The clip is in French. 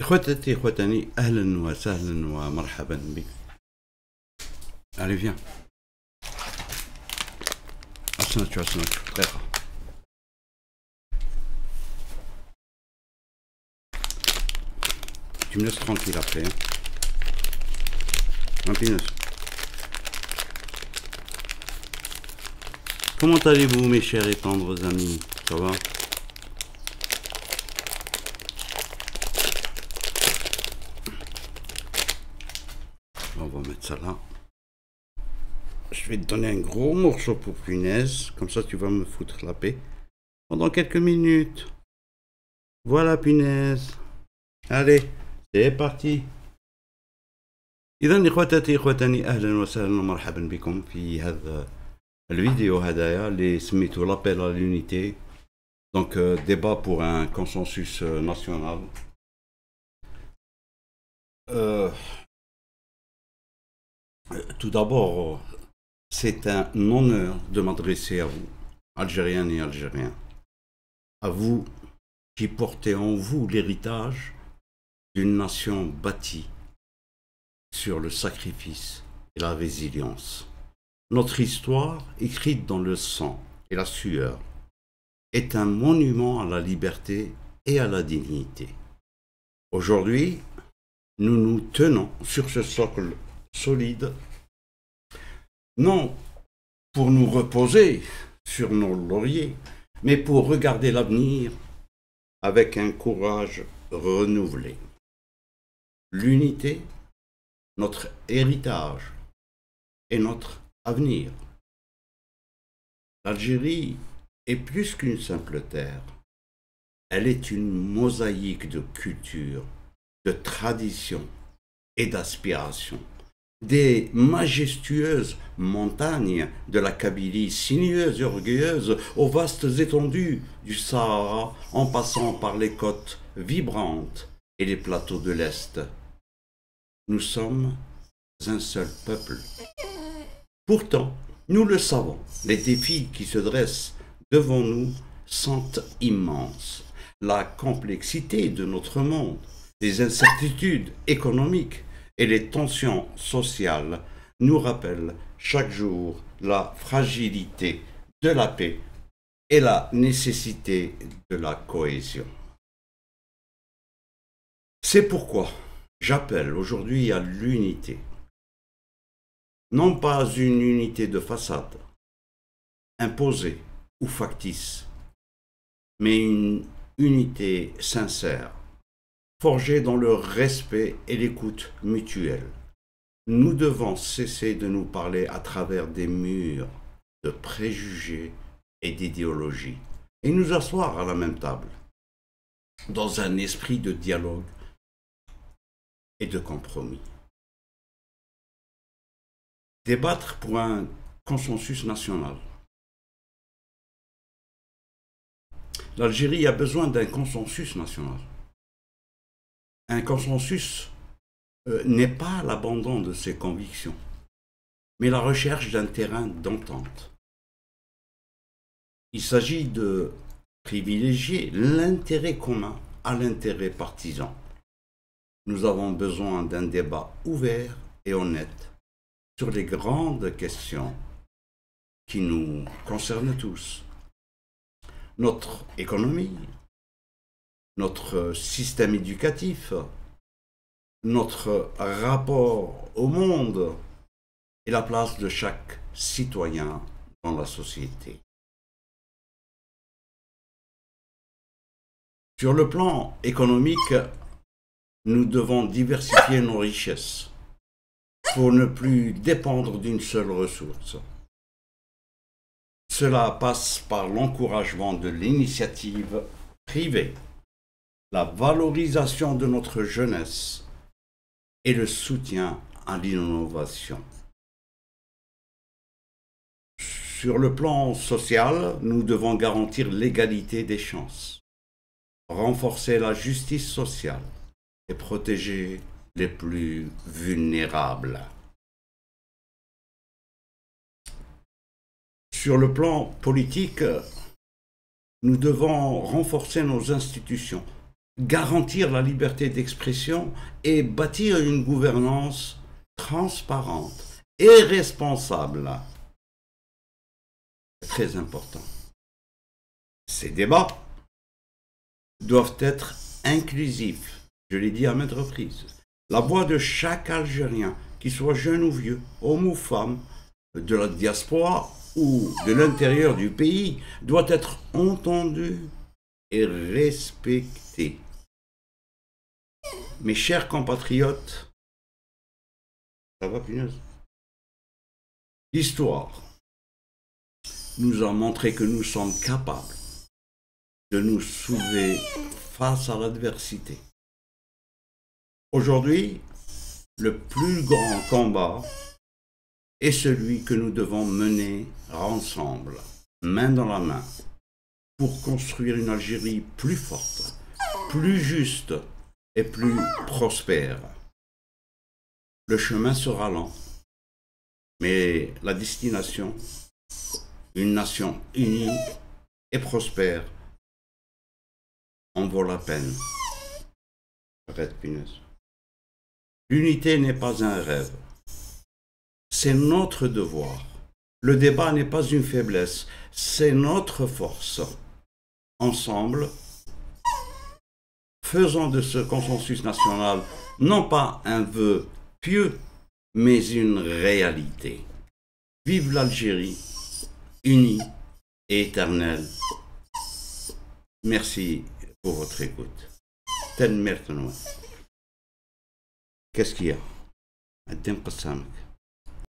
إخوتتي إخوتاني أهلا وسهلا ومرحبا بك. Allez viens. Assinatu. دقيقة. Tu me laisses tranquille après. Hein. Pinus. Comment allez-vous mes chers et tendres amis? Ça va? On va mettre ça là. Je vais te donner un gros morceau pour punaise, comme ça tu vas me foutre la paix pendant quelques minutes. Voilà punaise. Allez, c'est parti. إذا إخوتاتي إخوتاني أهلا وسهلا ومرحبا بكم في هذا الفيديو هدايا اللي سميته l'appel à l'unité. Donc débat pour un consensus national. Tout d'abord, c'est un honneur de m'adresser à vous, Algériennes et Algériens, à vous qui portez en vous l'héritage d'une nation bâtie sur le sacrifice et la résilience. Notre histoire, écrite dans le sang et la sueur, est un monument à la liberté et à la dignité. Aujourd'hui, nous nous tenons sur ce socle solide, non pour nous reposer sur nos lauriers, mais pour regarder l'avenir avec un courage renouvelé. L'unité, notre héritage et notre avenir. L'Algérie est plus qu'une simple terre. Elle est une mosaïque de culture, de traditions et d'aspirations. Des majestueuses montagnes de la Kabylie, sinueuses et orgueilleuses, aux vastes étendues du Sahara, en passant par les côtes vibrantes et les plateaux de l'Est. Nous sommes un seul peuple. Pourtant, nous le savons, les défis qui se dressent devant nous sont immenses. La complexité de notre monde, les incertitudes économiques et les tensions sociales nous rappellent chaque jour la fragilité de la paix et la nécessité de la cohésion. C'est pourquoi j'appelle aujourd'hui à l'unité. Non pas une unité de façade, imposée ou factice, mais une unité sincère, forgée dans le respect et l'écoute mutuelle. Nous devons cesser de nous parler à travers des murs de préjugés et d'idéologies, et nous asseoir à la même table, dans un esprit de dialogue et de compromis. Débattre pour un consensus national. L'Algérie a besoin d'un consensus national. Un consensus n'est pas l'abandon de ses convictions, mais la recherche d'un terrain d'entente. Il s'agit de privilégier l'intérêt commun à l'intérêt partisan. Nous avons besoin d'un débat ouvert et honnête sur les grandes questions qui nous concernent tous. Notre économie, notre système éducatif, notre rapport au monde et la place de chaque citoyen dans la société. Sur le plan économique, nous devons diversifier nos richesses pour ne plus dépendre d'une seule ressource. Cela passe par l'encouragement de l'initiative privée, la valorisation de notre jeunesse et le soutien à l'innovation. Sur le plan social, nous devons garantir l'égalité des chances, renforcer la justice sociale et protéger les plus vulnérables. Sur le plan politique, nous devons renforcer nos institutions garantir la liberté d'expression et bâtir une gouvernance transparente et responsable. C'est très important. Ces débats doivent être inclusifs, je l'ai dit à maintes reprises. La voix de chaque Algérien, qu'il soit jeune ou vieux, homme ou femme, de la diaspora ou de l'intérieur du pays, doit être entendue et respectée. Mes chers compatriotes, ça va, punaise? L'histoire nous a montré que nous sommes capables de nous soulever face à l'adversité. Aujourd'hui, le plus grand combat est celui que nous devons mener ensemble, main dans la main, pour construire une Algérie plus forte, plus juste et plus prospère. Le chemin sera lent, mais la destination, une nation unie et prospère, en vaut la peine. Arrête, punaise. L'unité n'est pas un rêve, c'est notre devoir. Le débat n'est pas une faiblesse, c'est notre force. Ensemble, faisons de ce consensus national non pas un vœu pieux, mais une réalité. Vive l'Algérie, unie et éternelle. Merci pour votre écoute. Qu'est-ce qu'il y a?